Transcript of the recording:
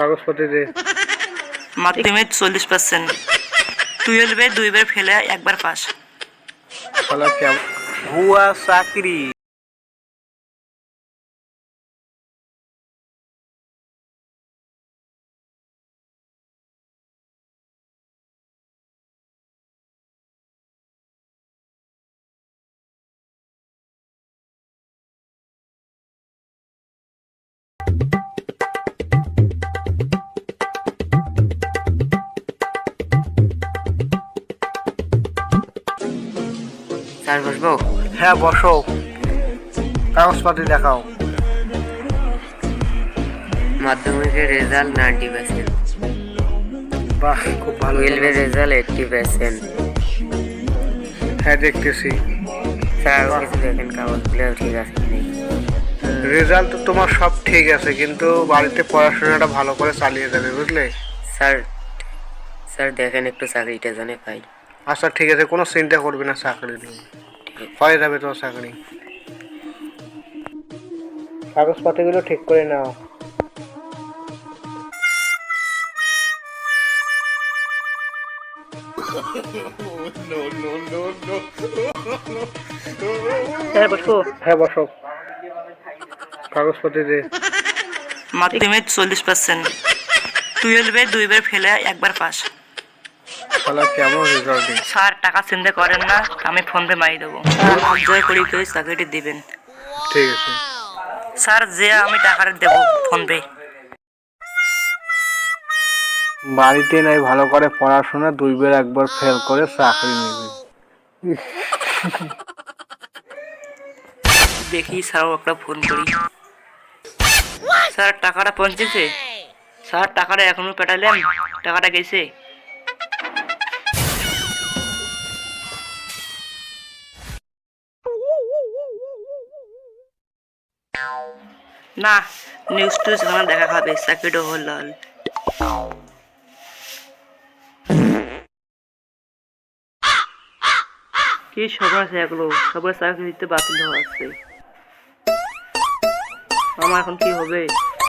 কাগজপত্র দে। মাধ্যমিক 40%, 12-এ 2বার ফেলে 1বার পাস। শালা কেমন ভুয়া চাকরি। স্যার বসবো? হ্যাঁ বসো, কাগজপত্র দেখাও। মাধ্যমিকের রেজাল্ট 90%, বাহ খুব ভালো। 12-এর রেজাল্ট 80%। হ্যাঁ দেখতেছি। স্যার কিছু দেখেন কাগজগুলো ঠিক আছে কি নেই। রেজাল্ট তো তোমার সব ঠিক আছে, কিন্তু বাড়িতে পড়াশোনাটা ভালো করে চালিয়ে যাবে, বুঝলে? স্যার স্যার দেখেন একটু চাকরিটা জানে পাই। আচ্ছা ঠিক আছে, কোনো চিন্তা করবে না, চাকরি নিয়ে হয়ে যাবে তোমার চাকরি। কাগজপত্রগুলো ঠিক করে নাও। স্যার বসবো? হ্যাঁ বসো, কাগজপত্র দে। মাধ্যমিক 40%, 12-এ 2বার ফেলে 1বার পাস। শালা কেমন রেজাল্ট দিন। স্যার টাকা চিন্তা করেন না, আমি ফোন পে মারি দেবো। জয় করি করে চাকরিটি দিবেন। ঠিক আছে। স্যার যে আমি টাকাটা দেবো ফোন পে। বাড়িতে নাই ভালো করে পড়াশোনা, 2বার 1বার ফেল করে চাকরি নেবে। দেখি স্যার একটা ফোন করি। স্যার টাকাটা পৌঁছেছে? স্যার টাকাটা এখনো পাঠালেন? টাকাটা গেছে? না, নিউজ টুজ আমার দেখা খাবে, চাকরিটা হল। কি সবার এগুলো, সবার চাকরি দিতে বাতিল হওয়া আছে। আমার এখন কি হবে?